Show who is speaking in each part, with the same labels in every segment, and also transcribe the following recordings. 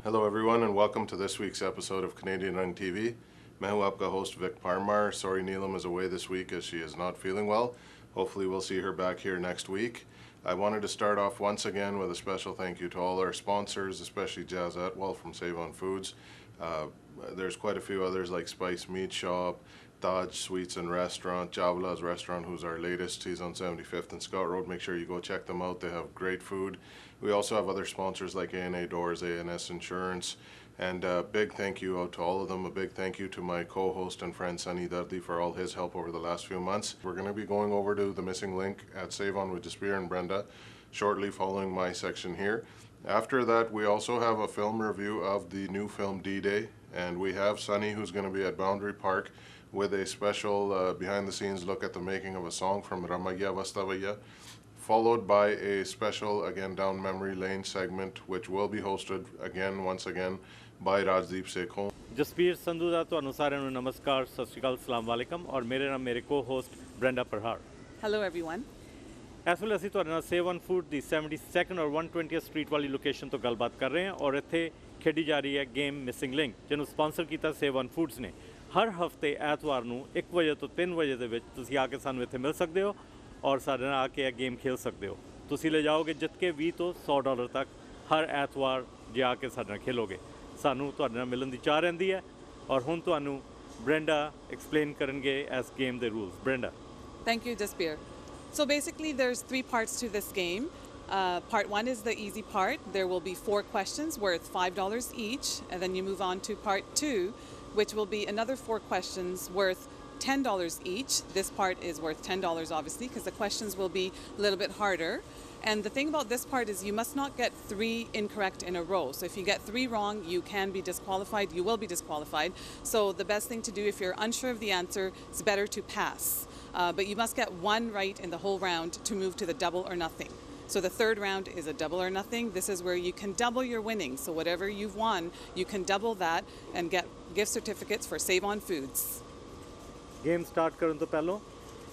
Speaker 1: Hello everyone and welcome to this week's episode of Canadian Run TV. मैं हूं आपका host Vic Parmar. Sorry Neelam is away this week as she is not feeling well. Hopefully we'll see her back here next week. I wanted to start off once again with a special thank you to all our sponsors, especially Jazz Atwell from Save On Foods. There's quite a few others like Spice Meat Shop, Dodge Sweets and Restaurant, Javala's Restaurant, who's our latest. He's on 75th and Scott Road. Make sure you go check them out. They have great food. We also have other sponsors like A&A Doors, A&S Insurance, and a big thank you out to all of them. A big thank you to my co-host and friend Sunny Dudley for all his help over the last few months. We're going to be going over to the missing link at Save On with Jaspir and Brenda shortly following my section here. After that, we also have a film review of the new film D-Day, and we have Sunny who's going to be at Boundary Park with a special behind-the-scenes look at the making of a song from Ramagya Vastavaya, followed by a special, again, Down Memory Lane segment, which will be hosted again, once again, by Rajdeep Sekhon.
Speaker 2: Jaspir Sandhu ਦਾ ਤੁਹਾਨੂੰ ਸਾਰਿਆਂ ਨੂੰ ਨਮਸਕਾਰ, ਸਤਿ ਸ਼੍ਰੀ ਅਕਾਲ, ਸਲਾਮ ਵਾਲੇਕਮ ਔਰ ਮੇਰੇ ਨਾਲ ਮੇਰੇ ਕੋ-ਹੋਸਟ ਬ੍ਰੈਂਡਾ ਪ੍ਰਹਾਰ।
Speaker 3: Hello everyone.
Speaker 2: ਇਸ ਵੇਲੇ ਅਸੀਂ ਤੁਹਾਡੇ ਨਾਲ save on food the 72nd ਔਰ 120th ਸਟਰੀਟ ਵਾਲੀ ਲੋਕੇਸ਼ਨ ਤੋਂ ਗੱਲਬਾਤ ਕਰ ਰਹੇ ਹਾਂ ਔਰ ਇੱਥੇ ਖੇਡੀ ਜਾ ਰਹੀ ਹੈ ਗੇਮ ਮਿਸਿੰਗ ਲਿੰਕ, ਜਿਹਨੂੰ ਸਪਾਂਸਰ ਕੀਤਾ ਸੇਵ ਔਨ ਫੂਡਸ ਨੇ। ਹਰ ਹਫਤੇ ਐਤਵਾਰ ਨੂੰ 1 ਵਜੇ ਤੋਂ 3 ਵਜੇ ਦੇ ਵਿੱਚ ਤੁਸੀਂ ਆ ਕੇ ਸਾਨੂੰ ਇੱਥੇ ਮਿਲ ਸਕਦੇ ਹੋ ਔਰ ਸਾਡੇ ਨਾਲ ਆ ਕੇ ਇਹ ਗੇਮ ਖੇਡ ਸਕਦੇ ਹੋ। ਤੁਸੀਂ ਲੈ ਜਾਓਗੇ ਜਿੱਤ ਕੇ $20 ਤੋਂ $100 ਤੱਕ ਹਰ ਐਤਵਾਰ ਜੇ ਆ ਕੇ ਸਾਡੇ ਨਾਲ ਖੇਲੋਗੇ। ਸਾਨੂੰ ਤੁਹਾਡੇ ਨਾਲ ਮਿਲਣ ਦੀ ਚਾਹ ਰਹਿੰਦੀ ਹੈ ਔਰ ਹੁਣ ਤੁਹਾਨੂੰ ਬ੍ਰੈਂਡਾ ਐਕਸਪਲੇਨ ਕਰਨਗੇ ਇਸ ਗੇਮ ਦੇ rules. Brenda.
Speaker 3: Thank you, Jaspir. So basically there's 3 parts to this game. Part 1 is the easy part. There will be 4 questions worth $5 each, and then you move on to part 2, which will be another 4 questions worth $10 each. This part is worth $10 obviously because the questions will be a little bit harder. And the thing about this part is you must not get 3 incorrect in a row. So if you get 3 wrong, you can be disqualified. You will be disqualified. So the best thing to do if you're unsure of the answer, it's better to pass. But you must get 1 right in the whole round to move to the double or nothing. So the third round is a double or nothing. This is where you can double your winnings. So whatever you've won, you can double that and get gift certificates for Save On Foods.
Speaker 2: Game start ਕਰਨ ਤੋਂ ਪਹਿਲਾਂ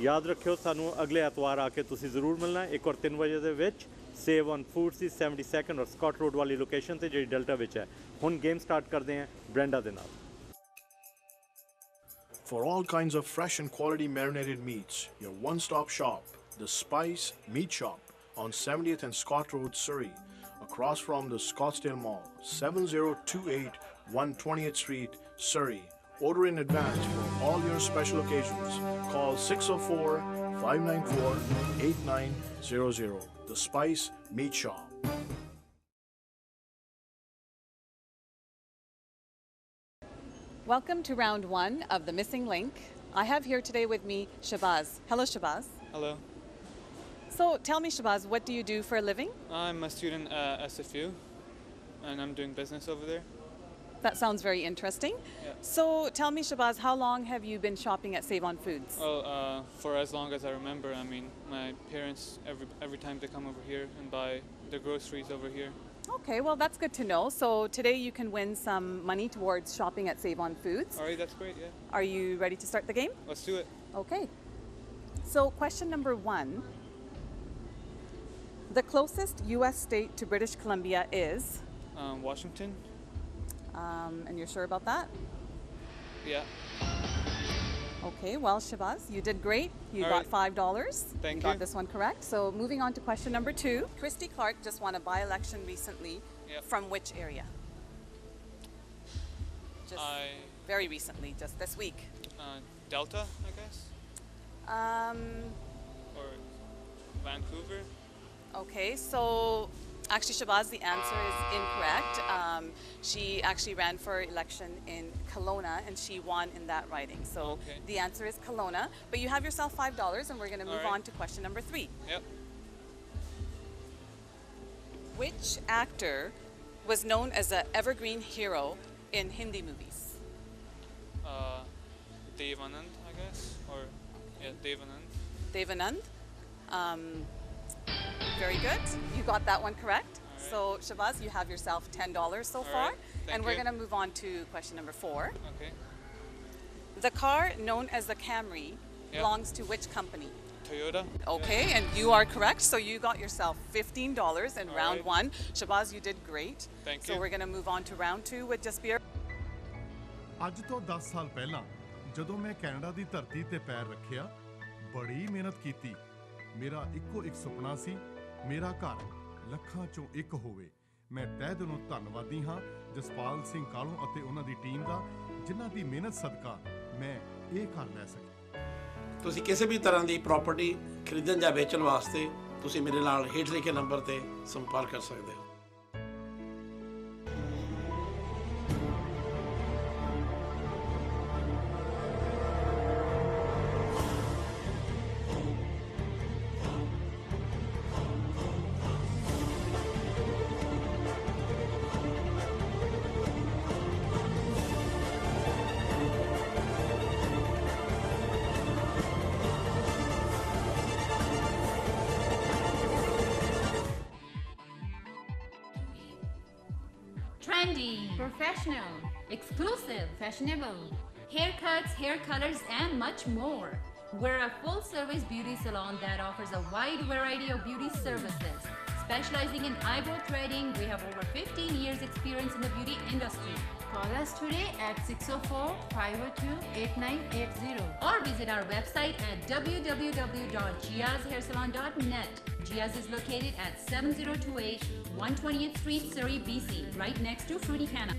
Speaker 2: ਯਾਦ ਰੱਖਿਓ ਸਾਨੂੰ ਅਗਲੇ ਐਤਵਾਰ ਆ ਕੇ ਤੁਸੀਂ ਜ਼ਰੂਰ ਮਿਲਣਾ 1 ਔਰ 3 ਵਜੇ ਦੇ ਵਿੱਚ save on foods the 72nd ਔਰ ਸਕਾਟ ਰੋਡ ਵਾਲੀ ਲੋਕੇਸ਼ਨ ਤੇ ਜਿਹੜੀ ਡੈਲਟਾ ਵਿੱਚ ਹੈ। ਹੁਣ ਗੇਮ ਸਟਾਰਟ ਕਰਦੇ ਹਾਂ ਬ੍ਰੈਂਡਾ ਦੇ ਨਾਲ।
Speaker 4: For all kinds of fresh and quality marinated meats, your one-stop shop, The Spice Meat Shop on 70th and Scott Road, Surrey, across from the Scottsdale Mall, 7028 120th Street, Surrey. Order in advance for all your special occasions. Call 604-594-8900. The Spice Meat Shop.
Speaker 3: Welcome to round 1 of the missing link. I have here today with me Shabaz. Hello Shabaz.
Speaker 5: Hello.
Speaker 3: So tell me Shabaz, what do you do for a living?
Speaker 5: I'm a student at SFU and I'm doing business over there.
Speaker 3: That sounds very interesting.
Speaker 5: Yeah.
Speaker 3: So tell me Shabaz, how long have you been shopping at Save On Foods?
Speaker 5: Well, for as long as I remember. I mean, my parents, every time they come over here and buy their groceries over here.
Speaker 3: Okay, well that's good to know. So today you can win some money towards shopping at Save On Foods.
Speaker 5: All right, that's great, yeah.
Speaker 3: Are you ready to start the game?
Speaker 5: Let's do it.
Speaker 3: Okay. So question number 1. The closest US state to British Columbia is?
Speaker 5: Washington.
Speaker 3: And you're sure about that?
Speaker 5: Yeah.
Speaker 3: Okay, well Shabaz, you did great. You
Speaker 5: All
Speaker 3: got
Speaker 5: right.
Speaker 3: $5.
Speaker 5: Thank
Speaker 3: you. Got
Speaker 5: you.
Speaker 3: this one correct. So moving on to question number 2. Christy Clark just won a by-election recently.
Speaker 5: Yep.
Speaker 3: From which area? Just very recently, just this week.
Speaker 5: Delta, I guess. Or Vancouver.
Speaker 3: Okay, so actually Shabaz, the answer is incorrect. She actually ran for election in Kelowna and she won in that riding. So
Speaker 5: Okay.
Speaker 3: the answer is Kelowna. But you have yourself $5 and we're going to move
Speaker 5: All right.
Speaker 3: on to question number 3.
Speaker 5: Yep.
Speaker 3: Which actor was known as an evergreen hero in Hindi movies?
Speaker 5: Dev Anand, I guess. Or, yeah, Dev Anand.
Speaker 3: Dev Anand. Very good. You got that one correct.
Speaker 5: All right.
Speaker 3: So Shabaz, you have yourself $10 so
Speaker 5: All
Speaker 3: far.
Speaker 5: right. Thank
Speaker 3: And we're
Speaker 5: you.
Speaker 3: going to move on to question number 4.
Speaker 5: Okay.
Speaker 3: The car known as the Camry
Speaker 5: Yep.
Speaker 3: belongs to which company?
Speaker 5: Toyota.
Speaker 3: Okay, and you are correct. So you got yourself $15 in round
Speaker 5: right.
Speaker 3: one. Shabazz, you did great.
Speaker 5: Thank
Speaker 3: So
Speaker 5: you.
Speaker 3: we're going to move on to round two with Jaspir.
Speaker 6: ਅੱਜ ਤੋਂ 10 ਸਾਲ ਪਹਿਲਾਂ ਜਦੋਂ ਮੈਂ Canada ਦੀ ਧਰਤੀ ਤੇ ਪੈਰ ਰੱਖਿਆ ਬੜੀ ਮਿਹਨਤ ਕੀਤੀ ਮੇਰਾ ਇੱਕੋ ਇੱਕ ਸੁਪਨਾ ਸੀ ਮੇਰਾ ਘਰ ਲੱਖਾਂ ਚੋਂ ਇੱਕ ਹੋਵੇ ਮੈਂ ਤਹਿ ਦਿਲੋਂ ਧੰਨਵਾਦੀ ਹਾਂ ਜਸਪਾਲ ਸਿੰਘ ਕਾਲੋਂ ਅਤੇ ਉਹਨਾਂ ਦੀ ਟੀਮ ਦਾ ਜਿਨ੍ਹਾਂ ਦੀ ਮਿਹਨਤ ਸਦਕਾ ਮੈਂ ਇਹ ਘਰ ਲੈ ਸਕਿਆ
Speaker 7: ਤੁਸੀਂ ਕਿਸੇ ਵੀ ਤਰ੍ਹਾਂ ਦੀ ਪ੍ਰਾਪਰਟੀ ਖਰੀਦਣ ਜਾਂ ਵੇਚਣ ਵਾਸਤੇ ਤੁਸੀਂ ਮੇਰੇ ਨਾਲ ਹੇਠ ਲਿਖੇ ਨੰਬਰ ਤੇ ਸੰਪਰਕ ਕਰ ਸਕਦੇ ਹੋ
Speaker 8: Trendy, professional, exclusive, fashionable, haircuts, hair colors, and much more. We're a full-service beauty salon that offers a wide variety of beauty services. Specializing in eyebrow threading, we have over 15 years experience in the beauty industry. Call us today at 604-502-8980 or visit our website at www.giazhairsalon.net. Giaz is located at 7028 120th Street, Surrey, BC, right next to Fruity Canna.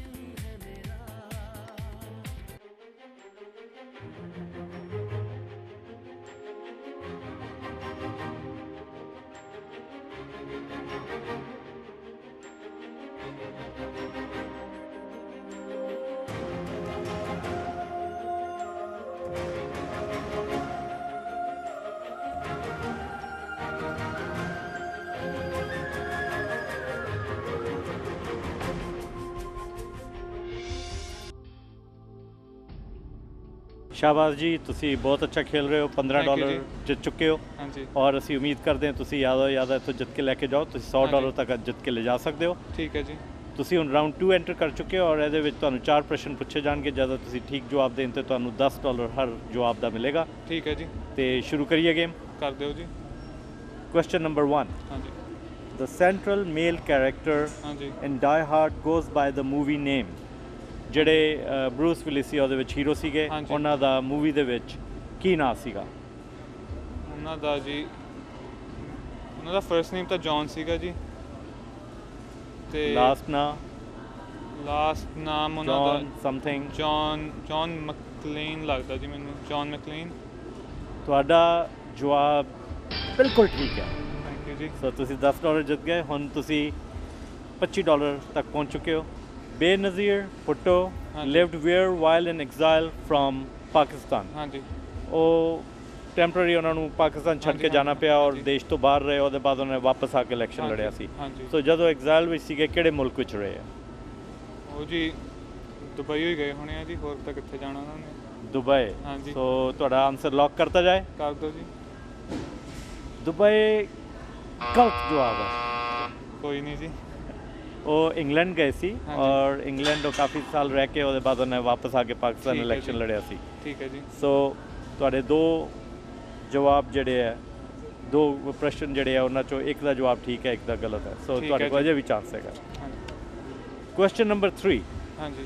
Speaker 2: ਸ਼ਾਬਾਸ਼ ਜੀ ਤੁਸੀਂ ਬਹੁਤ ਅੱਛਾ ਖੇਲ ਰਹੇ ਹੋ $15
Speaker 5: Thank you ਜੀ।
Speaker 2: ਜਿੱਤ ਚੁੱਕੇ ਹੋ
Speaker 5: ਹਾਂਜੀ
Speaker 2: ਔਰ ਅਸੀਂ ਉਮੀਦ ਕਰਦੇ ਹਾਂ ਤੁਸੀਂ ਜ਼ਿਆਦਾ ਇੱਥੋਂ ਜਿੱਤ ਕੇ ਲੈ ਕੇ ਜਾਓ ਤੁਸੀਂ $100 ਤੱਕ ਜਿੱਤ ਕੇ ਲਿਜਾ ਸਕਦੇ ਹੋ
Speaker 5: ਠੀਕ ਹੈ ਜੀ
Speaker 2: ਤੁਸੀਂ ਹੁਣ ਰਾਊਂਡ 2 ਐਂਟਰ ਕਰ ਚੁੱਕੇ ਹੋ ਔਰ ਇਹਦੇ ਵਿੱਚ ਤੁਹਾਨੂੰ 4 ਪ੍ਰਸ਼ਨ ਪੁੱਛੇ ਜਾਣਗੇ ਜਦੋਂ ਤੁਸੀਂ ਠੀਕ ਜਵਾਬ ਦੇਣ ਤੇ ਤੁਹਾਨੂੰ $10 ਹਰ ਜਵਾਬ ਦਾ ਮਿਲੇਗਾ
Speaker 5: ਠੀਕ ਹੈ ਜੀ
Speaker 2: ਤੇ ਸ਼ੁਰੂ ਕਰੀਏ ਗੇਮ
Speaker 5: ਕਰ ਦਿਓ ਜੀ
Speaker 2: ਕੁਐਸਚਨ ਨੰਬਰ 1
Speaker 5: ਹਾਂਜੀ
Speaker 2: The central male character
Speaker 5: ਹਾਂਜੀ
Speaker 2: in Die Hard goes by the movie name ਜਿਹੜੇ ਬਰੂਸ ਵਿਲਿਸ ਸੀ ਉਹਦੇ ਵਿੱਚ ਹੀਰੋ ਸੀਗੇ
Speaker 5: ਹਾਂਜੀ।
Speaker 2: ਉਹਨਾਂ ਦਾ ਮੂਵੀ ਦੇ ਵਿੱਚ ਕੀ ਨਾਂ ਸੀਗਾ
Speaker 5: ਉਹਨਾਂ ਦਾ ਜੀ ਉਹਨਾਂ ਦਾ ਫਰਸਟ ਨੇਮ ਤਾਂ ਜੌਨ ਸੀਗਾ ਜੀ ਤੇ
Speaker 2: ਲਾਸਟ ਨਾਂ
Speaker 5: ਲਾਸਟ ਨਾਮ ਉਹਨਾਂ ਦਾ
Speaker 2: ਜੌਨ ਸਮਥਿੰਗ
Speaker 5: ਜੌਨ ਮੈਕਲੇਨ ਲੱਗਦਾ ਜੀ ਮੈਨੂੰ ਜੌਨ ਮੈਕਲੇਨ
Speaker 2: ਤੁਹਾਡਾ ਜਵਾਬ ਬਿਲਕੁਲ ਠੀਕ ਹੈ
Speaker 5: ਥੈਂਕ ਯੂ ਜੀ
Speaker 2: ਸੋ ਤੁਸੀਂ $10 ਜਿੱਤ ਗਏ ਹੁਣ ਤੁਸੀਂ $25 ਤੱਕ ਪਹੁੰਚ ਚੁੱਕੇ ਹੋ ਬੇਨਜ਼ੀਰ ਭੁੱਟੋ
Speaker 5: ਹਾਂਜੀ।
Speaker 2: lived where while in exile from Pakistan
Speaker 5: ਹਾਂਜੀ
Speaker 2: ਉਹ ਟੈਂਪਰੇਰੀ ਉਹਨਾਂ ਨੂੰ ਪਾਕਿਸਤਾਨ ਛੱਡ
Speaker 5: ਹਾਂਜੀ,
Speaker 2: ਕੇ ਜਾਣਾ
Speaker 5: ਹਾਂਜੀ,
Speaker 2: ਪਿਆ ਔਰ
Speaker 5: ਹਾਂਜੀ।
Speaker 2: ਦੇਸ਼ ਤੋਂ ਬਾਹਰ ਰਹੇ ਉਹਦੇ ਬਾਅਦ ਉਹਨੇ ਵਾਪਸ ਆ ਕੇ ਇਲੈਕਸ਼ਨ
Speaker 5: ਹਾਂਜੀ,
Speaker 2: ਲੜਿਆ ਸੀ
Speaker 5: ਹਾਂਜੀ।
Speaker 2: ਸੋ ਜਦੋਂ ਐਗਜ਼ਾਈਲ ਵਿੱਚ ਸੀਗੇ ਕਿਹੜੇ ਮੁਲਕ ਵਿੱਚ ਰਹੇ ਆ
Speaker 5: ਉਹ ਜੀ ਦੁਬਈ ਹੀ ਗਏ ਹੋਣੇ ਆ ਜੀ ਹੋਰ ਤਾਂ ਕਿੱਥੇ ਜਾਣਾ ਉਹਨਾਂ ਨੇ
Speaker 2: ਦੁਬਈ
Speaker 5: ਹਾਂਜੀ।
Speaker 2: ਸੋ ਤੁਹਾਡਾ ਆਨਸਰ ਲੌਕ ਕਰਤਾ ਜਾਏ
Speaker 5: ਕਰ ਦਿਓ ਜੀ
Speaker 2: ਦੁਬਈ ਗਲਤ ਜਵਾਬ ਹੈ
Speaker 5: ਕੋਈ ਨਹੀਂ ਜੀ
Speaker 2: ਉਹ ਇੰਗਲੈਂਡ ਗਏ ਸੀ
Speaker 5: ਹਾਂਜੀ।
Speaker 2: ਔਰ ਇੰਗਲੈਂਡ ਉਹ ਕਾਫੀ ਸਾਲ ਰਹਿ ਕੇ ਉਹਦੇ ਬਾਅਦ ਉਹਨੇ ਵਾਪਸ ਆ ਕੇ ਪਾਕਿਸਤਾਨ
Speaker 5: ਠੀਕ ਹੈ
Speaker 2: ਇਲੈਕਸ਼ਨ
Speaker 5: ਜੀ।
Speaker 2: ਲੜਿਆ ਸੀ
Speaker 5: ਠੀਕ ਹੈ ਜੀ
Speaker 2: ਸੋ ਤੁਹਾਡੇ ਦੋ ਜਵਾਬ ਜਿਹੜੇ ਹੈ ਦੋ ਪ੍ਰਸ਼ਨ ਜਿਹੜੇ ਆ ਉਹਨਾਂ ਚੋਂ ਇੱਕ ਦਾ ਜਵਾਬ ਠੀਕ ਹੈ ਇੱਕ ਦਾ ਗਲਤ ਹੈ ਸੋ
Speaker 5: ਠੀਕ
Speaker 2: ਤੁਹਾਡੇ
Speaker 5: ਹੈ
Speaker 2: ਕੋਲ
Speaker 5: ਜੀ।
Speaker 2: ਅਜੇ ਵੀ ਚਾਂਸ ਹੈਗਾ
Speaker 5: ਹਾਂਜੀ
Speaker 2: ਕੁਐਸਚਨ ਨੰਬਰ 3
Speaker 5: ਹਾਂਜੀ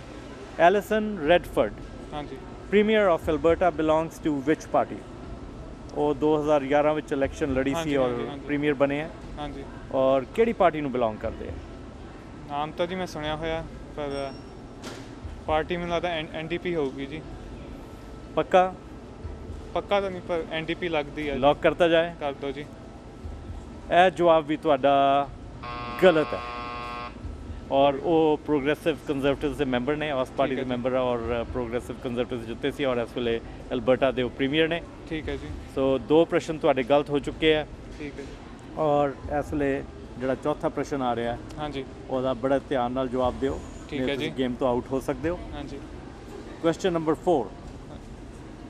Speaker 2: ਐਲਿਸਨ ਰੈਡਫੋਰਡ
Speaker 5: ਹਾਂਜੀ
Speaker 2: premier of Alberta belongs to which party ਉਹ 2011 ਵਿੱਚ ਇਲੈਕਸ਼ਨ ਲੜੀ ਸੀ
Speaker 5: ਹਾਂਜੀ,
Speaker 2: ਔਰ
Speaker 5: ਹਾਂਜੀ, ਹਾਂਜੀ।
Speaker 2: ਪ੍ਰੀਮੀਅਰ ਬਣੇ ਹੈ
Speaker 5: ਹਾਂਜੀ
Speaker 2: ਔਰ ਕਿਹੜੀ ਪਾਰਟੀ ਨੂੰ ਬਿਲੋਂਗ ਕਰਦੇ ਆ
Speaker 5: ਨਾਮ ਤਾਂ ਜੀ ਮੈਂ ਸੁਣਿਆ ਹੋਇਆ ਪਰ ਪਾਰਟੀ ਮੈਨੂੰ ਲੱਗਦਾ ਐਨਡੀਪੀ ਹੋਊਗੀ ਜੀ
Speaker 2: ਪੱਕਾ
Speaker 5: ਪੱਕਾ ਤਾਂ ਨਹੀਂ ਪਰ ਐਨਡੀਪੀ ਲੱਗਦੀ ਹੈ
Speaker 2: ਲੌਕ ਕਰਤਾ ਜਾਏ
Speaker 5: ਕਰ ਦਿਓ ਜੀ
Speaker 2: ਇਹ ਜਵਾਬ ਵੀ ਤੁਹਾਡਾ ਗਲਤ ਹੈ ਔਰ ਉਹ ਪ੍ਰੋਗਰੈਸਿਵ ਕੰਜ਼ਰਵੇਟਿਵਸ ਦੇ ਮੈਂਬਰ ਨੇ ਉਸ ਪਾਰਟੀ
Speaker 5: ਠੀਕ ਹੈ
Speaker 2: ਦੇ
Speaker 5: ਜੀ।
Speaker 2: ਮੈਂਬਰ ਔਰ ਪ੍ਰੋਗਰੈਸਿਵ ਕੰਜ਼ਰਵੇਟਿਵਸ ਜਿੱਤੇ ਸੀ ਔਰ ਇਸ ਵੇਲੇ ਐਲਬਰਟਾ ਦੇ ਉਹ ਪ੍ਰੀਮੀਅਰ ਨੇ
Speaker 5: ਠੀਕ ਹੈ ਜੀ
Speaker 2: ਸੋ ਦੋ ਪ੍ਰਸ਼ਨ ਤੁਹਾਡੇ ਗਲਤ ਹੋ ਚੁੱਕੇ ਆ
Speaker 5: ਠੀਕ ਹੈ ਜੀ
Speaker 2: ਔਰ ਇਸ ਵੇਲੇ ਜਿਹੜਾ ਚੌਥਾ ਪ੍ਰਸ਼ਨ ਆ ਰਿਹਾ
Speaker 5: ਹਾਂਜੀ
Speaker 2: ਉਹਦਾ ਬੜਾ ਧਿਆਨ ਨਾਲ ਜਵਾਬ ਦਿਓ
Speaker 5: ਠੀਕ
Speaker 2: ਨਹੀਂ
Speaker 5: ਹੈ
Speaker 2: ਤੁਸੀਂ
Speaker 5: ਜੀ।
Speaker 2: ਗੇਮ ਤੋਂ ਆਊਟ ਹੋ ਸਕਦੇ ਹੋ
Speaker 5: ਹਾਂਜੀ
Speaker 2: question number 4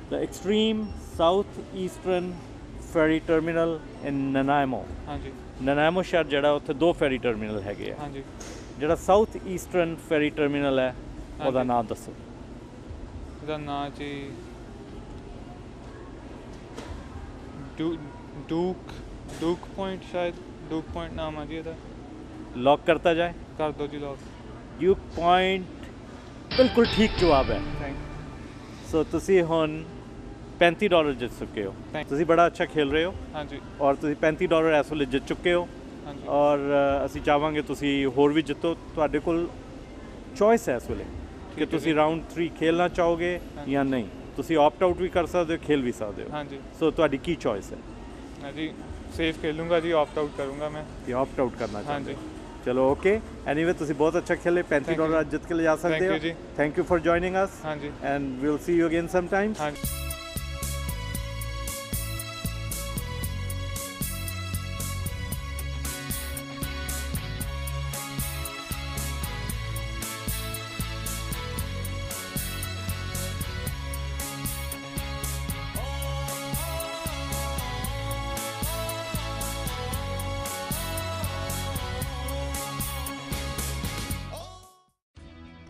Speaker 2: The extreme southeastern ferry terminal in Nanaimo
Speaker 5: ਹਾਂਜੀ
Speaker 2: ਨਨਾਇਮੋ ਸ਼ਹਿਰ ਜਿਹੜਾ ਉੱਥੇ ਦੋ ਫੈਰੀ ਟਰਮੀਨਲ ਹੈਗੇ ਆ
Speaker 5: ਹਾਂਜੀ
Speaker 2: ਜਿਹੜਾ ਸਾਊਥ ਈਸਟਰਨ ਫੈਰੀ ਟਰਮੀਨਲ ਹੈ ਉਹਦਾ
Speaker 5: ਹਾਂਜੀ।
Speaker 2: ਨਾਮ ਦੱਸੋ
Speaker 5: ਇਹਦਾ ਨਾਂ ਜੀ डूक पॉइंट, शायद डूक पॉइंट नाम आ गया था।
Speaker 2: लॉक करता जाए?
Speaker 5: कर दो जी लॉक।
Speaker 2: ड्यूक पॉइंट बिल्कुल ठीक जवाब है।
Speaker 5: थैंक
Speaker 2: ਸੋ ਤੁਸੀਂ ਹੁਣ $35 ਜਿੱਤ ਚੁੱਕੇ ਹੋ। ਤੁਸੀਂ ਬੜਾ ਅੱਛਾ ਖੇਲ ਰਹੇ ਹੋ।
Speaker 5: ਹਾਂਜੀ।
Speaker 2: ਔਰ ਤੁਸੀਂ $35 ਇਸ ਵੇਲੇ ਜਿੱਤ ਚੁੱਕੇ ਹੋ।
Speaker 5: ਹਾਂਜੀ।
Speaker 2: ਔਰ ਅਸੀਂ ਚਾਹਾਂਗੇ ਤੁਸੀਂ ਹੋਰ ਵੀ ਜਿੱਤੋ। ਤੁਹਾਡੇ ਕੋਲ ਚੋਇਸ ਹੈ ਇਸ ਵੇਲੇ ਕਿ ਤੁਸੀਂ ਰਾਊਂਡ 3 ਖੇਲਣਾ ਚਾਹੋਗੇ ਜਾਂ ਨਹੀਂ। ਤੁਸੀਂ ਆਪਟ ਆਊਟ ਵੀ ਕਰ ਸਕਦੇ ਹੋ, ਖੇਲ ਵੀ ਸਕਦੇ ਹੋ।
Speaker 5: ਹਾਂਜੀ।
Speaker 2: ਸੋ ਤੁਹਾਡੀ ਕੀ ਚੋਇਸ ਹੈ?
Speaker 5: ਹਾਂਜੀ, सेफ खेलूंगा जी, ऑप्ट आउट करूंगा मैं।
Speaker 2: ये ऑप्ट आउट करना चाहते
Speaker 5: हाँ
Speaker 2: हो? चलो ओके। एनीवे ਤੁਸੀਂ ਬਹੁਤ ਅੱਛਾ ਖੇਲੇ, $35 ਅੱਜ ਜਿੱਤ ਕੇ ਲਿਜਾ ਸਕਦੇ ਹੋ। Thank you for joining us.
Speaker 5: ਹਾਂਜੀ।
Speaker 2: And we'll see you again some time.
Speaker 5: ਹਾਂਜੀ।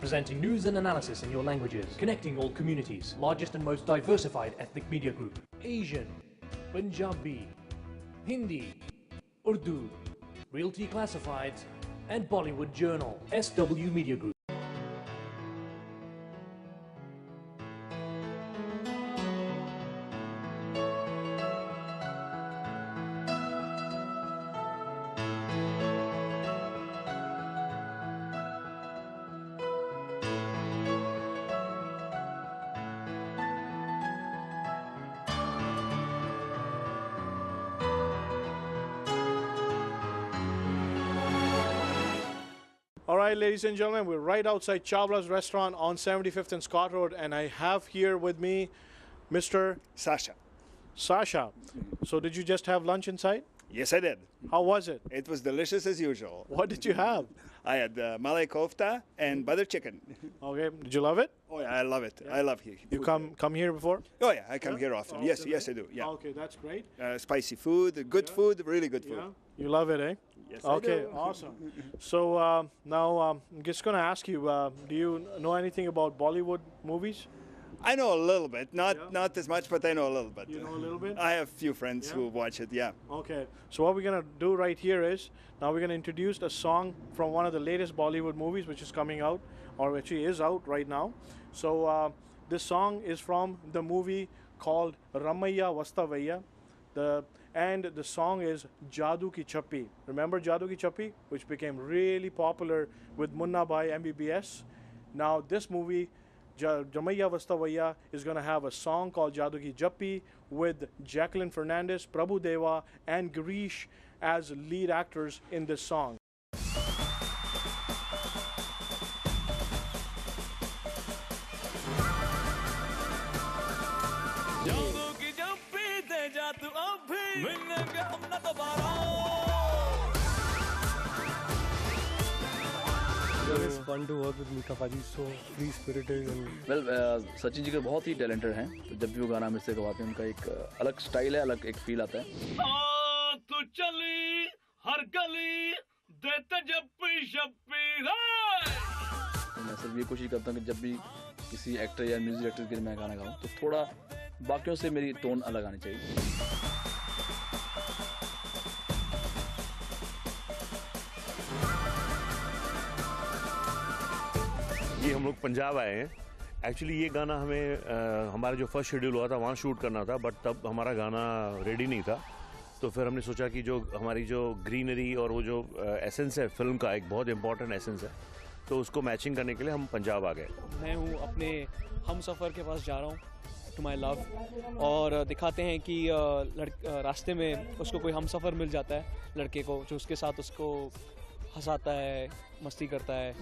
Speaker 9: Presenting news and analysis in your languages, connecting all communities, largest and most diversified ethnic media group. Asian, Punjabi, Hindi, Urdu, Realty Classifieds, and Bollywood Journal. SW Media Group.
Speaker 4: All right, ladies and gentlemen, we're right outside Chawla's restaurant on 75th and Scott Road, and I have here with me Mr.
Speaker 10: Sasha.
Speaker 4: Sasha. So did you just have lunch inside?
Speaker 10: Yes, I did.
Speaker 4: How was it?
Speaker 10: It was delicious as usual.
Speaker 4: What did you have?
Speaker 10: I had malai kofta and butter chicken.
Speaker 4: Okay, did you love it?
Speaker 10: Oh yeah, I love it. I love here.
Speaker 4: You come here before?
Speaker 10: Oh yeah, I come here often. Yes, yes, I do. Yeah.
Speaker 4: Okay, that's great.
Speaker 10: Spicy food, good food, really good food.
Speaker 4: Yeah. You love it, eh?
Speaker 10: Yes,
Speaker 4: okay,
Speaker 10: I do.
Speaker 4: awesome. So now I'm just going to ask you, do you know anything about Bollywood movies?
Speaker 10: I know a little bit, not as much, but I know a little bit.
Speaker 4: You know a little bit?
Speaker 10: I have a few friends who watch it, yeah.
Speaker 4: Okay, so what we're going to do right here is, now we're going to introduce a song from one of the latest Bollywood movies which is coming out, or actually is out right now. So this song is from the movie called Ramayya Vastavaya. And the song is Jadoo Ki Chappi. Remember Jadoo Ki Chappi, which became really popular with Munna Bhai MBBS? Now this movie, Ramayya Vastavaya, is going to have a song called Jadoo Ki Chappi with Jacqueline Fernandez, Prabhu Deva, and Girish as lead actors in this song.
Speaker 11: It's fun to work with Mika Paji, so free spirited and
Speaker 12: well, Sachin ji के बहुत ही talented हैं, तो जब भी वो गाना मुझसे गवाते हैं उनका एक अलग स्टाइल है, अलग एक फील आता है।
Speaker 13: तू चली हर गली देते जप्पी शप्पी
Speaker 12: तो मैं सिर्फ ये कोशिश करता हूँ कि जब भी किसी एक्टर या म्यूजिक डायरेक्टर के लिए मैं गाना गाऊँ तो थोड़ा बाकियों से मेरी टोन अलग आनी चाहिए।
Speaker 14: ये हम लोग पंजाब आए हैं। एक्चुअली ये गाना हमें हमारा जो फर्स्ट शेड्यूल हुआ था वहाँ शूट करना था, बट तब हमारा गाना रेडी नहीं था। तो फिर हमने सोचा कि जो हमारी जो ग्रीनरी और वो जो एसेंस है फिल्म का, एक बहुत इंपॉर्टेंट एसेंस है, तो उसको मैचिंग करने के लिए हम पंजाब आ गए।
Speaker 11: मैं हूँ अपने हम सफ़र के पास जा रहा हूँ, टू माई लव, और दिखाते हैं कि रास्ते में उसको कोई हम सफ़र मिल जाता है, लड़के को, जो उसके साथ उसको हंसाता है, मस्ती करता है।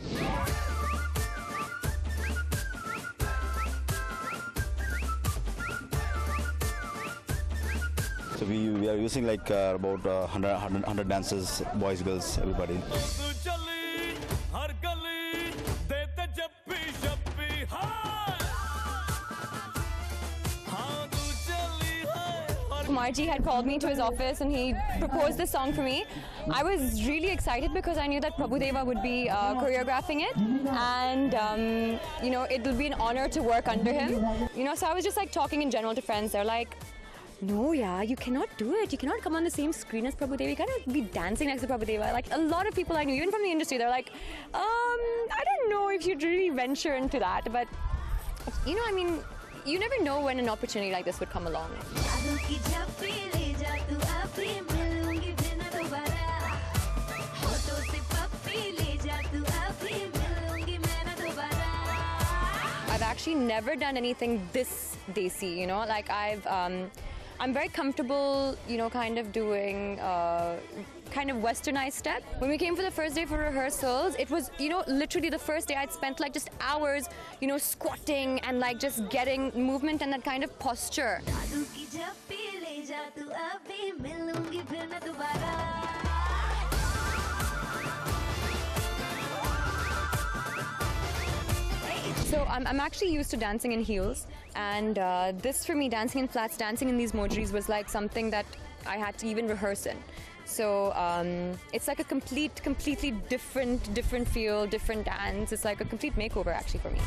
Speaker 15: So we are using like about 100 dancers, boys, girls, everybody.
Speaker 16: Kumarji had called me to his office and he proposed this song for me. I was really excited because I knew that Prabhu Deva would be choreographing it, and you know, it will be an honor to work under him. You know, so I was just like talking in general to friends. They're like, No, yeah, you cannot do it. You cannot come on the same screen as Prabhu Deva. You cannot be dancing next to Prabhu Deva. Like, a lot of people I knew, even from the industry, they're like, I don't know if you'd really venture into that. But, you know, I mean, you never know when an opportunity like this would come along. I've actually never done anything this desi, you know, like I'm very comfortable, you know, kind of doing kind of westernized step. When we came for the first day for rehearsals, it was, you know, literally the first day I'd spent like just hours, you know, squatting and like just getting movement and that kind of posture. So I'm actually used to dancing in heels, and this for me, dancing in flats, dancing in these mojeries was like something that I had to even rehearse in. So it's like a completely different feel, different dance. It's like a complete makeover actually for me.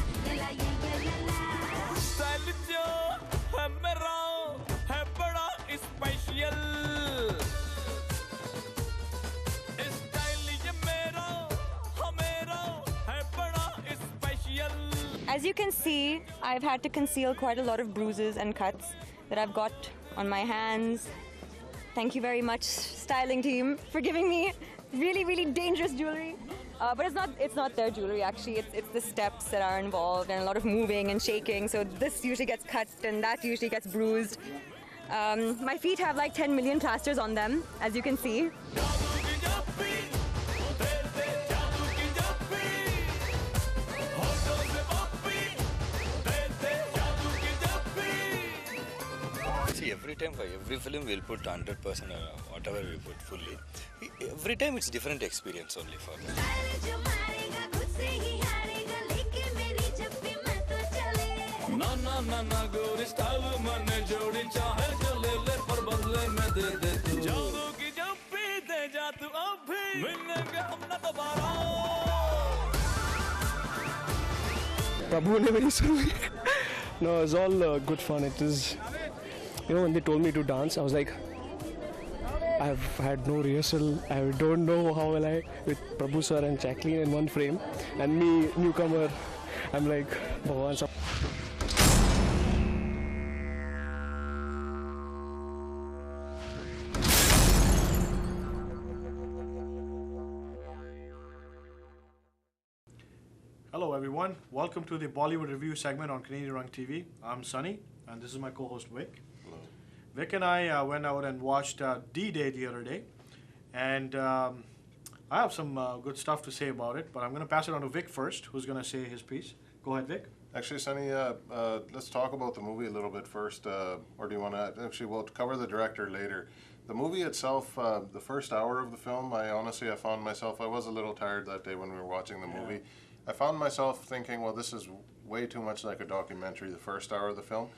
Speaker 16: As you can see, I've had to conceal quite a lot of bruises and cuts that I've got on my hands. Thank you very much, styling team, for giving me really dangerous jewelry. But it's not their jewelry actually. It's the steps that are involved and a lot of moving and shaking. So this usually gets cut and that usually gets bruised. My feet have like 10 million plasters on them, as you can see.
Speaker 17: See, every time for every film we'll put 100% or whatever we put fully. Every time it's different experience only for them.
Speaker 18: Prabhu ne very soon. No, it's all good fun. It is, you know, when they told me to dance, I was like, I've had no rehearsal. I don't know how will I with Prabhu sir and Jacqueline in one frame, and me newcomer. I'm like, Bhagwan sir.
Speaker 4: Hello everyone, welcome to the Bollywood Review segment on Canadian Rung TV. I'm Sunny and this is my co-host Vic.
Speaker 1: Hello.
Speaker 4: Vic and I went out and watched D-Day the other day, and I have some good stuff to say about it, but I'm going to pass it on to Vic first, who's going to say his piece. Go ahead, Vic.
Speaker 1: Actually, Sunny, let's talk about the movie a little bit first, or do you want to, actually we'll cover the director later. The movie itself, the first hour of the film, I found myself, I was a little tired that day when we were watching the movie. I found myself thinking, well, this is way too much like a documentary, the first hour of the film.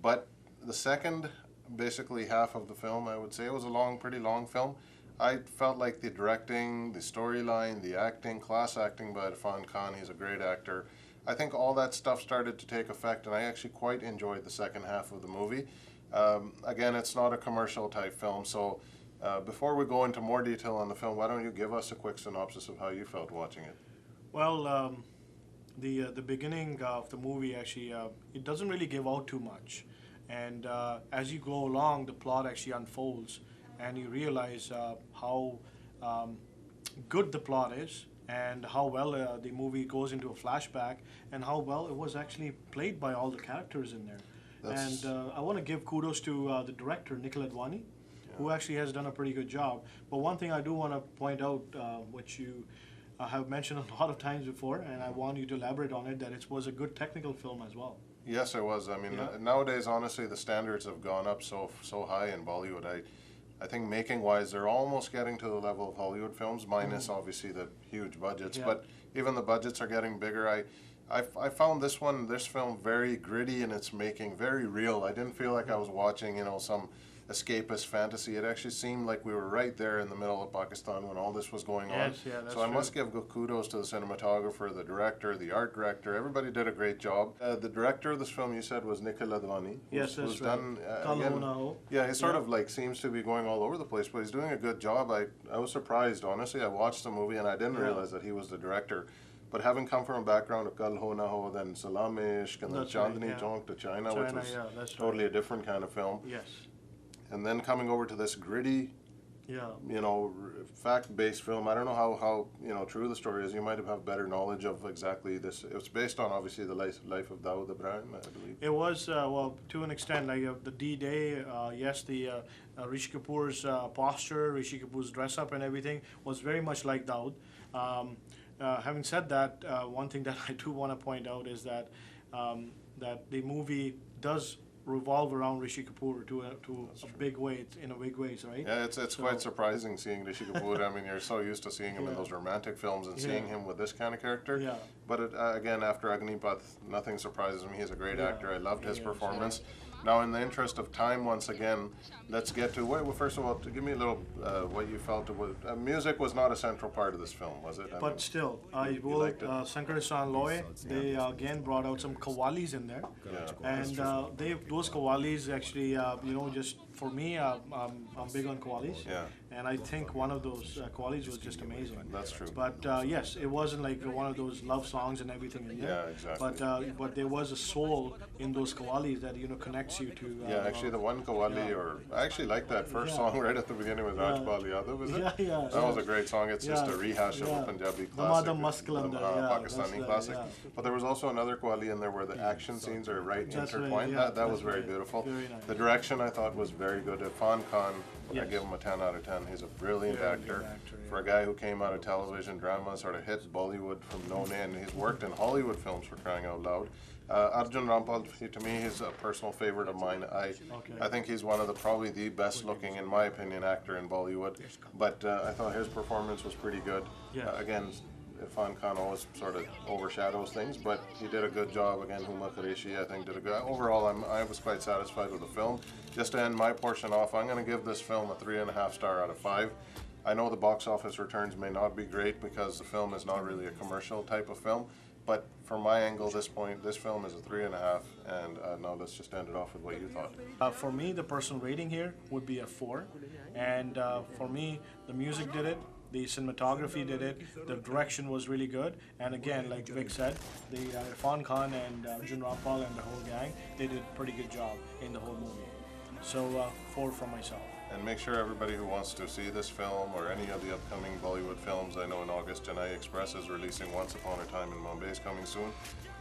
Speaker 1: But the second, basically half of the film, I would say, it was a pretty long film. I felt like the directing, the storyline, the acting, class acting by Irfan Khan, he's a great actor. I think all that stuff started to take effect, and I actually quite enjoyed the second half of the movie. Again, it's not a commercial type film, so before we go into more detail on the film, why don't you give us a quick synopsis of how you felt watching it?
Speaker 4: Well, the beginning of the movie actually, it doesn't really give out too much. And as you go along, the plot actually unfolds, and you realize how good the plot is, and how well the movie goes into a flashback, and how well it was actually played by all the characters in there. And I want to give kudos to the director, Nikhil Advani, who actually has done a pretty good job. But one thing I do want to point out, which you have mentioned a lot of times before, and I want you to elaborate on it, that it was a good technical film as well.
Speaker 1: Yes, it was. I mean, nowadays, honestly, the standards have gone up so high in Bollywood. I think making-wise, they're almost getting to the level of Hollywood films, minus obviously the huge budgets. But even the budgets are getting bigger. I found this film very gritty in its making, very real. I didn't feel like I was watching, some escapist fantasy. It actually seemed like we were right there in the middle of Pakistan when all this was going on.
Speaker 4: Yes, yeah, that's
Speaker 1: so I must
Speaker 4: true.
Speaker 1: give kudos to the cinematographer, the director, the art director. Everybody did a great job. The director of this film, you said, was Nikhil Advani.
Speaker 4: Yes, that's
Speaker 1: who's
Speaker 4: right.
Speaker 1: done
Speaker 4: Kal
Speaker 1: again.
Speaker 4: Ho Na Ho.
Speaker 1: Yeah, he sort
Speaker 4: Yeah.
Speaker 1: of like seems to be going all over the place, but he's doing a good job. I was surprised, honestly. I watched the movie and I didn't
Speaker 4: Yeah.
Speaker 1: realize that he was the director. But having come from a background of Kal Ho Na Ho, then Salam Ishq, and then
Speaker 4: That's right,
Speaker 1: Chandni
Speaker 4: yeah.
Speaker 1: Chowk to China, which
Speaker 4: China,
Speaker 1: was
Speaker 4: yeah, that's right.
Speaker 1: totally a different kind of film.
Speaker 4: Yes.
Speaker 1: And then coming over to this gritty,
Speaker 4: Yeah.
Speaker 1: you know, fact-based film. I don't know how you know true the story is. You might have better knowledge of exactly this. It was based on obviously the life of Dawood Ibrahim, I believe.
Speaker 4: It was, well, to an extent, like the D-Day, yes, the Rishi Kapoor's posture, Rishi Kapoor's dress up and everything was very much like Dawood. Having said that, one thing that I do want to point out is that that the movie does revolve around Rishi Kapoor to a big way, in a big ways, right?
Speaker 1: Yeah, it's quite surprising seeing Rishi Kapoor. I mean, you're so used to seeing him in
Speaker 4: Yeah.
Speaker 1: those romantic films and
Speaker 4: Yeah.
Speaker 1: seeing him with this kind of character.
Speaker 4: Yeah.
Speaker 1: But again, after Agnipath, nothing surprises me. He's a great
Speaker 4: Yeah.
Speaker 1: actor. I loved his
Speaker 4: Yes,
Speaker 1: performance. Now, in the interest of time, once again, let's get to well, first of all, to give me a little what you felt. Music was not a central part of this film, was it? I mean,
Speaker 4: But still, I
Speaker 1: you
Speaker 4: will,
Speaker 1: liked it?
Speaker 4: Shankar Ehsaan Loy, they again brought out some qawwalis in there.
Speaker 1: Yeah.
Speaker 4: And those qawwalis actually, you know, just for me, I'm big on qawwalis.
Speaker 1: Yeah.
Speaker 4: And I think one of those qawwalis was just amazing.
Speaker 1: That's true.
Speaker 4: But yes, it wasn't like one of those love songs and everything in there.
Speaker 1: Yeah, exactly.
Speaker 4: But there was a soul in those qawwalis that, you know, connects you to.
Speaker 1: Yeah, actually, the one Qawwali, or I actually like that first
Speaker 4: Yeah.
Speaker 1: song right at the beginning with
Speaker 4: Yeah.
Speaker 1: Rajpal Yadav, is it?
Speaker 4: Yeah, yeah,
Speaker 1: That was
Speaker 4: yeah.
Speaker 1: a great song. It's just
Speaker 4: Yeah,
Speaker 1: a rehash of
Speaker 4: yeah.
Speaker 1: a Punjabi
Speaker 4: Damadam
Speaker 1: classic,
Speaker 4: Mast Qalandar, yeah,
Speaker 1: Pakistani
Speaker 4: that's right,
Speaker 1: classic.
Speaker 4: yeah.
Speaker 1: But there was also another Qawwali in there where the action scenes are right
Speaker 4: That's right,
Speaker 1: intertwined.
Speaker 4: yeah,
Speaker 1: that was
Speaker 4: that's
Speaker 1: very
Speaker 4: right.
Speaker 1: beautiful.
Speaker 4: Very nice.
Speaker 1: The direction I thought was very good. Irfan Khan, I
Speaker 4: Yes.
Speaker 1: give him a 10 out of 10. He's a brilliant
Speaker 4: Very
Speaker 1: actor.
Speaker 4: good actor,
Speaker 1: For a guy who came out of television drama, sort of hit Bollywood from no end. He's worked in Hollywood films, for crying out loud. Arjun Rampal, to me, he's a personal favorite of mine. I think he's one of probably the best looking, in my opinion, actor in Bollywood. But I thought his performance was pretty good.
Speaker 4: Yes.
Speaker 1: Again, Irfan Khan always sort of overshadows things, but he did a good job. Again, Huma Qureshi, I think, did a good. Overall, I was quite satisfied with the film. Just to end my portion off, I'm going to give this film a 3.5 star out of 5. I know the box office returns may not be great because the film is not really a commercial type of film, but from my angle, this film is a 3.5. And now let's just end it off with what you thought.
Speaker 4: For me, the personal rating here would be a 4. And for me, the music did it. The cinematography did it. The direction was really good. And again, like Vic said, the Irfan Khan and Arjun Rampal and the whole gang, they did a pretty good job in the whole movie. So 4 from myself.
Speaker 1: And make sure everybody who wants to see this film or any of the upcoming Bollywood films, I know in August Chennai Express is releasing Once Upon a Time in Mumbai is coming soon.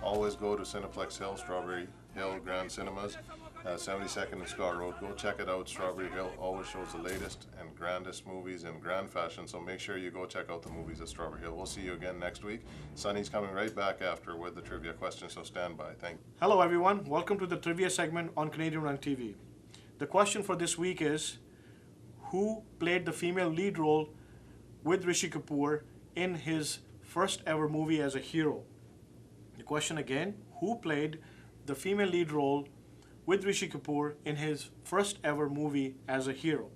Speaker 1: Always go to Cineplex Hill, Strawberry Hill Grand Cinemas, 72nd and Scott Road. Go check it out. Strawberry Hill always shows the latest and grandest movies in grand fashion, so make sure you go check out the movies at Strawberry Hill. We'll see you again next week. Sunny's coming right back after with the trivia question, so stand by. Thank you.
Speaker 4: Hello everyone, welcome to the trivia segment on Canadian Run TV. The question for this week is, who played the female lead role with Rishi Kapoor in his first ever movie as a hero? The question again, who played the female lead role with Rishi Kapoor in his first ever movie as a hero?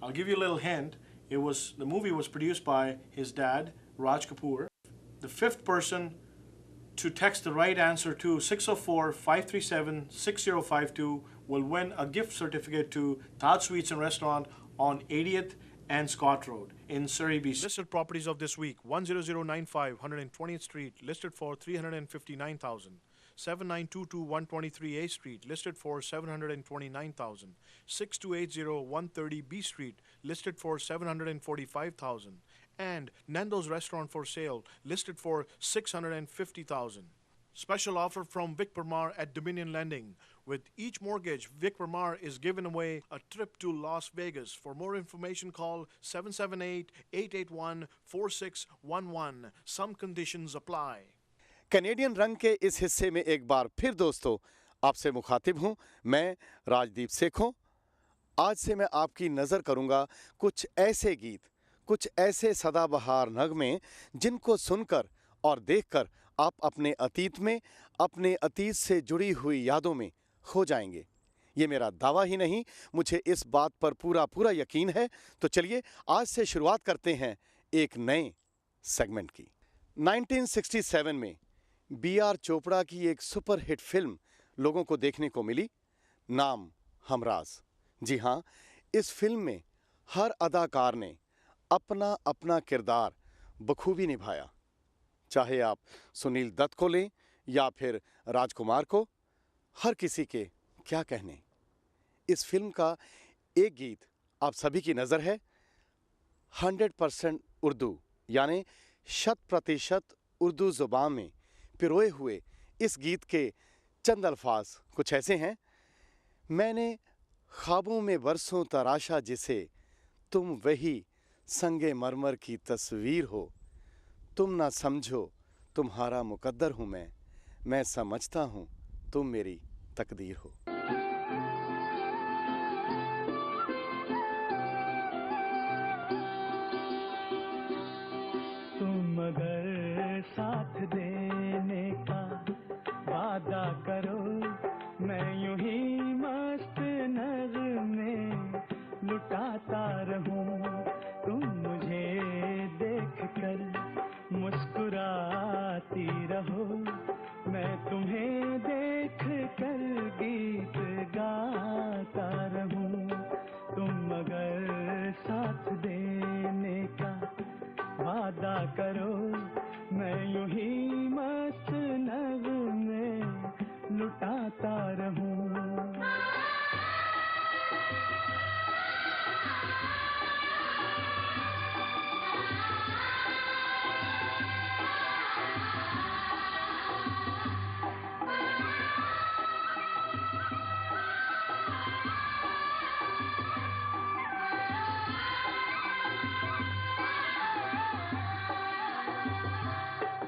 Speaker 4: I'll give you a little hint. The movie was produced by his dad, Raj Kapoor. The fifth person to text the right answer to 604-537-6052 will win a gift certificate to Taj Sweets and Restaurant on 80th and Scott Road in Surrey, BC. Listed properties of this week: 10095 120th Street, listed for $359,000. 7922 123 A Street, listed for $729,000. 6280 130 B Street, listed for $745,000. And Nando's Restaurant for sale, listed for $650,000. Special offer from Vic Parmar at Dominion Lending. With each mortgage, Vic Parmar is giving away a trip to Las Vegas. For more information, call 778-881-4611. Some conditions apply.
Speaker 19: Canadian रंग के इस हिस्से में एक बार फिर दोस्तों आपसे मुखातिब हूं मैं राजदीप सेखों। आज से मैं आपकी नज़र करूंगा कुछ ऐसे गीत, कुछ ऐसे सदाबहार नगमे जिनको सुनकर और देखकर आप अपने अतीत में, अपने अतीत से जुड़ी हुई यादों में खो जाएंगे। ये मेरा दावा ही नहीं, मुझे इस बात पर पूरा पूरा यकीन है। तो चलिए आज से शुरुआत करते हैं एक नए सेगमेंट की। 1967 में B.R. चोपड़ा की एक सुपरहिट फिल्म लोगों को देखने को मिली, नाम हमराज। जी हाँ, इस फिल्म में हर अदाकार ने अपना अपना किरदार बखूबी निभाया। चाहे आप सुनील दत्त को लें या फिर राजकुमार को, हर किसी के क्या कहने। इस फिल्म का एक गीत आप सभी की नज़र है। 100% उर्दू यानी 100% उर्दू ज़ुबान में पिरोए हुए इस गीत के चंद अल्फाज कुछ ऐसे हैं। मैंने ख्वाबों में बरसों तराशा जिसे, तुम वही संगे मरमर की तस्वीर हो। तुम ना समझो तुम्हारा मुकद्दर हूँ मैं समझता हूँ तुम मेरी तकदीर हो।
Speaker 20: तुम अगर साथ देने का वादा करो, मैं यूं ही मस्त नगमे लुटाता रहूं। तुम मुझे देख कर मुस्कुराती रहो, मैं तुम्हें देख कर गीत गाता रहूं। तुम अगर साथ देने का वादा करो, मैं यूं ही मस्त नगमे लुटाता रहूं।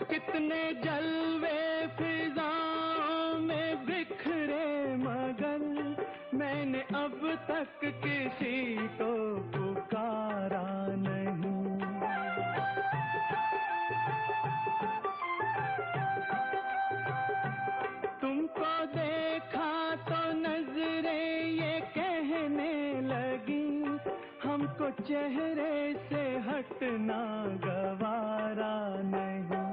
Speaker 20: कितने जलवे फिजाओं में बिखरे, मगर मैंने अब तक किसी को पुकारा नहीं। तुमको देखा तो नजरें ये कहने लगी, हमको चेहरे से हटना गवारा नहीं।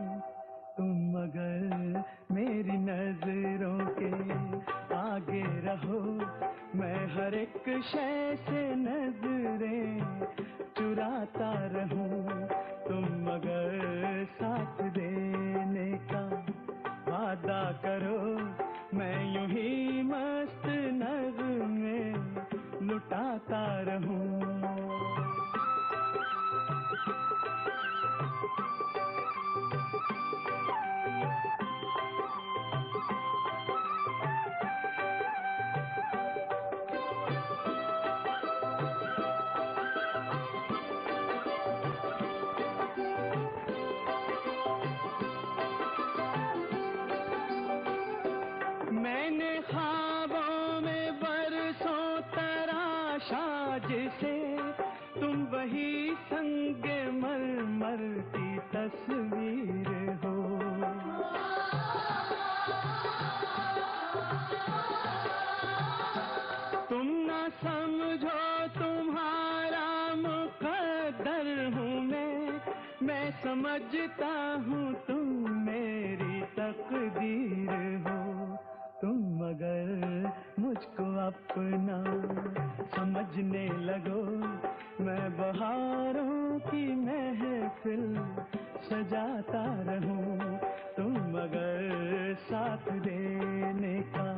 Speaker 20: तुम अगर मेरी नजरों के आगे रहो, मैं हर एक शय से नजरें चुराता रहूं। तुम अगर साथ देने का वादा करो, मैं यूं ही मस्त नगमे लुटाता रहूं। मैंने ख्वाबों में बरसों तराशा जिसे, तुम वही संगे मरमर की तस्वीर हो। तुम ना समझो तुम्हारा मुकद्दर हूँ मैं समझता हूँ तुम मेरी तकदीर हो। तुम अगर मुझको अपना समझने लगो, मैं बहारों की महफिल सजाता रहूं। तुम अगर साथ देने का